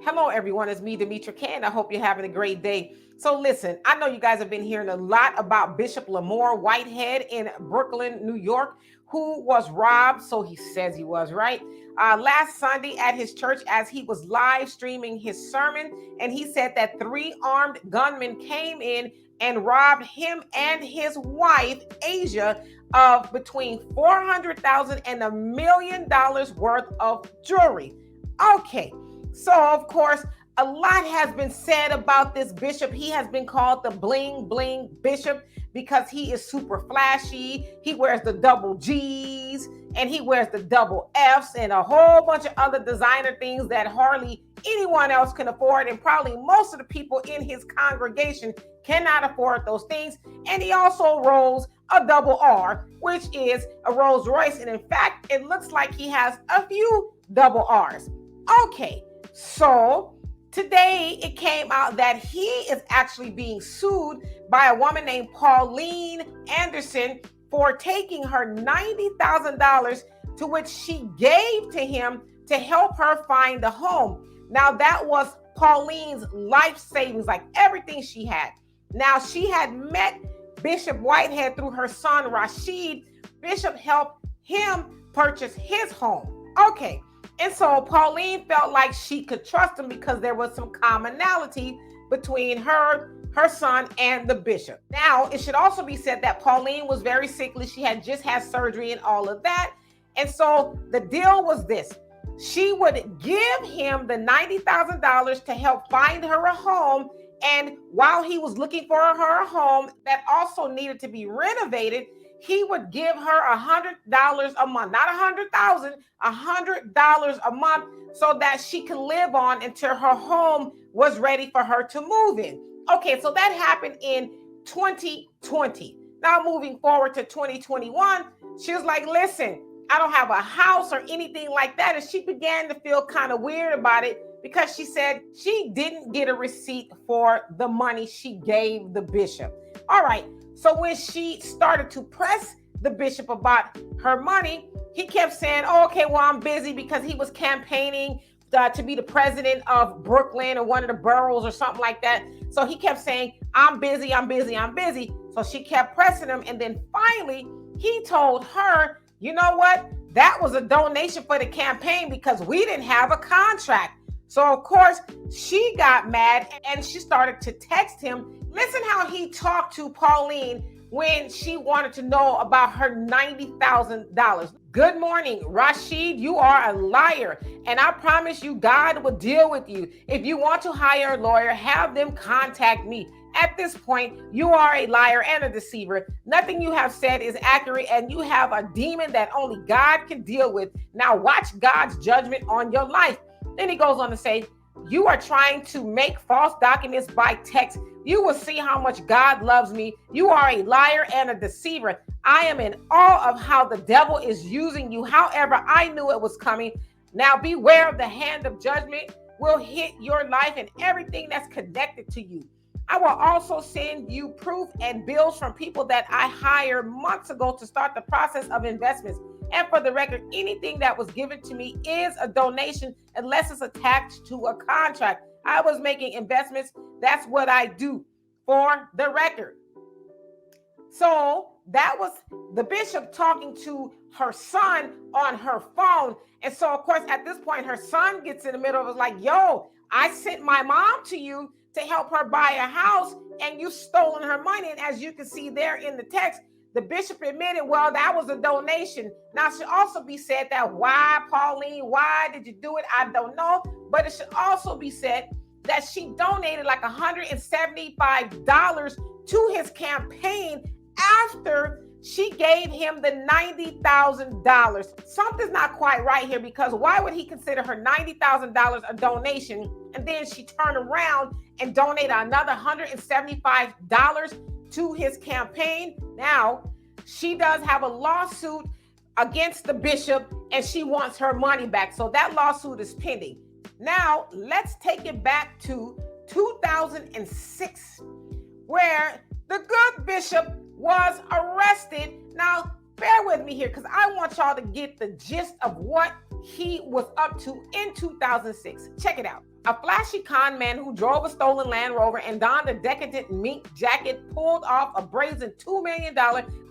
Hello, everyone. It's me, Demetra Can. I hope you're having a great day. So listen, I know you guys have been hearing a lot about Bishop Lamor Whitehead in Brooklyn, New York, who was robbed. So he says he was, right? Last Sunday at his church as he was live streaming his sermon. And he said that 3 armed gunmen came in and robbed him and his wife, Asia, of between $400,000 and $1 million worth of jewelry. Okay. So, of course, a lot has been said about this bishop. He has been called the Bling Bling bishop because he is super flashy. He wears the double G's and he wears the double F's and a whole bunch of other designer things that hardly anyone else can afford. And probably most of the people in his congregation cannot afford those things. And he also rolls a double R, which is a Rolls Royce. And in fact, it looks like he has a few double R's. Okay. So today it came out that he is actually being sued by a woman named Pauline Anderson for taking her $90,000 to which she gave to him to help her find a home. Now that was Pauline's life savings, like everything she had. Now she had met Bishop Whitehead through her son Rashid. Bishop helped him purchase his home. Okay. And so Pauline felt like she could trust him because there was some commonality between her son, and the bishop. Now, it should also be said that Pauline was very sickly. She had just had surgery and all of that. And so the deal was this. She would give him the $90,000 to help find her a home. And while he was looking for her a home that also needed to be renovated, he would give her $100 a month, not $100,000, $100 a month, so that she could live on until her home was ready for her to move in. Okay, so that happened in 2020. Now moving forward to 2021, she was like, listen, I don't have a house or anything like that. And she began to feel kind of weird about it because she said she didn't get a receipt for the money she gave the bishop. All right. So when she started to press the bishop about her money, he kept saying, oh, okay, well, I'm busy, because he was campaigning to be the president of Brooklyn or one of the boroughs or something like that. So he kept saying, I'm busy, I'm busy, I'm busy. So she kept pressing him. And then finally, he told her, you know what? That was a donation for the campaign because we didn't have a contract. So, of course, she got mad and she started to text him. Listen how he talked to Pauline when she wanted to know about her $90,000. Good morning, Rashid. You are a liar, and I promise you God will deal with you. If you want to hire a lawyer, have them contact me. At this point, you are a liar and a deceiver. Nothing you have said is accurate, and you have a demon that only God can deal with. Now watch God's judgment on your life. Then he goes on to say, you are trying to make false documents by text. You will see how much God loves me. You are a liar and a deceiver. I am in awe of how the devil is using you. However, I knew it was coming. Now beware of the hand of judgment will hit your life and everything that's connected to you. I will also send you proof and bills from people that I hired months ago to start the process of investments. And for the record, anything that was given to me is a donation unless it's attached to a contract. I was making investments. That's what I do, for the record. So that was the bishop talking to her son on her phone. And so, of course, at this point, her son gets in the middle of it, like, yo, I sent my mom to you to help her buy a house, and you've stolen her money. And as you can see there in the text, the bishop admitted, well, that was a donation. Now, it should also be said that why, Pauline, why did you do it? I don't know. But it should also be said that she donated like $175 to his campaign after she gave him the $90,000. Something's not quite right here, because why would he consider her $90,000 a donation and then she turned around and donated another $175 to his campaign? Now, she does have a lawsuit against the bishop and she wants her money back. So that lawsuit is pending. Now, let's take it back to 2006, where the good bishop was arrested. Now, bear with me here, because I want y'all to get the gist of what he was up to in 2006. Check it out. A flashy con man who drove a stolen Land Rover and donned a decadent mink jacket pulled off a brazen $2 million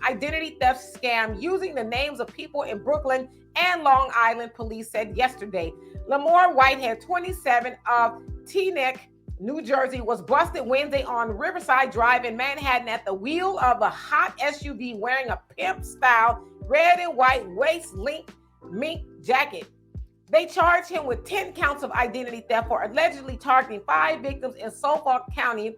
identity theft scam using the names of people in Brooklyn and Long Island, police said yesterday. Lamor Whitehead, 27, of Teaneck, New Jersey, was busted Wednesday on Riverside Drive in Manhattan at the wheel of a hot SUV wearing a pimp-style red and white waist-length mink jacket. They charged him with 10 counts of identity theft for allegedly targeting 5 victims in Suffolk County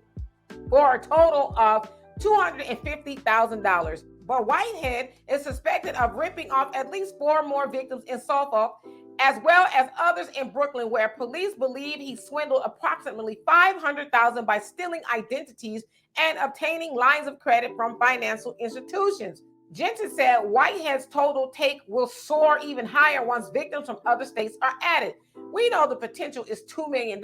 for a total of $250,000. But Whitehead is suspected of ripping off at least 4 more victims in Suffolk, as well as others in Brooklyn, where police believe he swindled approximately $500,000 by stealing identities and obtaining lines of credit from financial institutions. Jensen said Whitehead's total take will soar even higher once victims from other states are added. We know the potential is $2 million.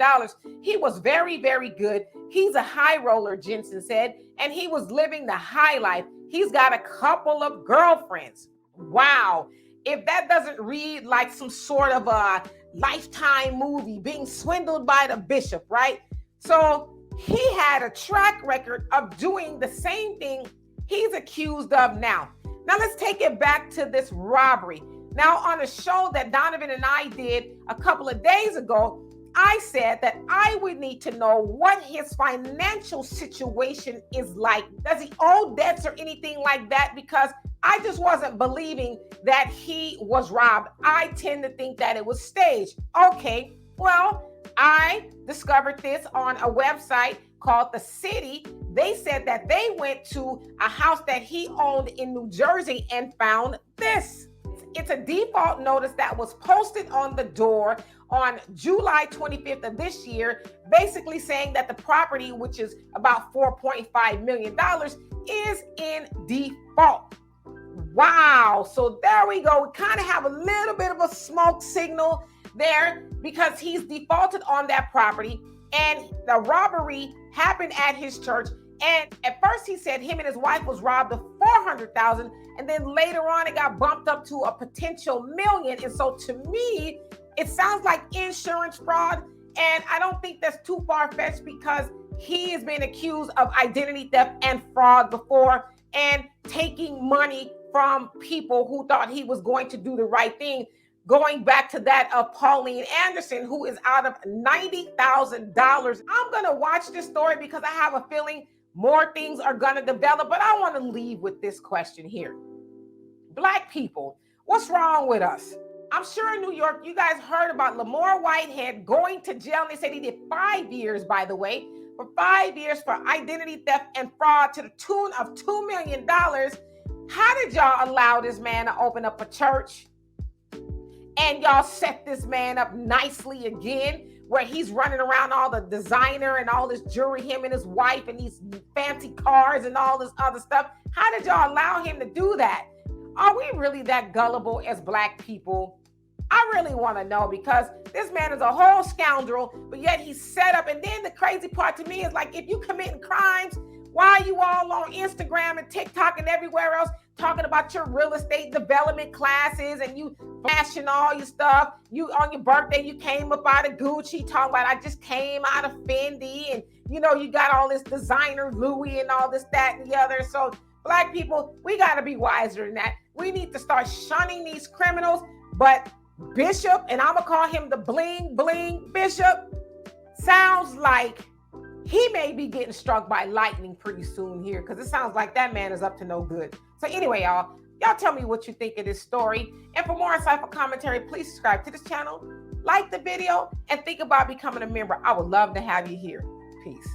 He was very, very good. He's a high roller, Jensen said, and he was living the high life. He's got a couple of girlfriends. Wow. If that doesn't read like some sort of a Lifetime movie, being swindled by the bishop, right? So he had a track record of doing the same thing he's accused of now. Now let's take it back to this robbery. Now, on a show that Donovan and I did a couple of days ago, I said that I would need to know what his financial situation is like. Does he owe debts or anything like that? Because I just wasn't believing that he was robbed. I tend to think that it was staged. Okay, well, I discovered this on a website called The City. They said that they went to a house that he owned in New Jersey and found this. It's a default notice that was posted on the door on July 25th of this year, basically saying that the property, which is about $4.5 million, is in default. Wow. So there we go. We kind of have a little bit of a smoke signal there because he's defaulted on that property, and the robbery happened at his church. And at first he said him and his wife was robbed of $400,000, and then later on it got bumped up to a potential $1 million. And so to me, it sounds like insurance fraud, and I don't think that's too far-fetched because he has been accused of identity theft and fraud before and taking money from people who thought he was going to do the right thing. Going back to that of Pauline Anderson, who is out of $90,000. I'm going to watch this story because I have a feeling more things are going to develop, but I want to leave with this question here. Black people, what's wrong with us? I'm sure in New York, you guys heard about Lamor Whitehead going to jail. And they said he did 5 years, by the way, for 5 years for identity theft and fraud to the tune of $2 million. How did y'all allow this man to open up a church? And y'all set this man up nicely again, where he's running around all the designer and all this jewelry, him and his wife, and these fancy cars and all this other stuff. How did y'all allow him to do that? Are we really that gullible as Black people? I really want to know, because this man is a whole scoundrel, but yet he's set up. And then the crazy part to me is, like, if you committing crimes, why are you all on Instagram and TikTok and everywhere else talking about your real estate development classes and you flashing all your stuff? You on your birthday, you came up out of Gucci talking about, I just came out of Fendi, and you got all this designer Louis and all this, that, and the other. So Black people, we got to be wiser than that. We need to start shunning these criminals. But Bishop, and I'm gonna call him the Bling Bling Bishop, sounds like he may be getting struck by lightning pretty soon here, because it sounds like that man is up to no good. So anyway, y'all tell me what you think of this story. And for more insightful commentary, please subscribe to this channel, like the video, and think about becoming a member. I would love to have you here. Peace.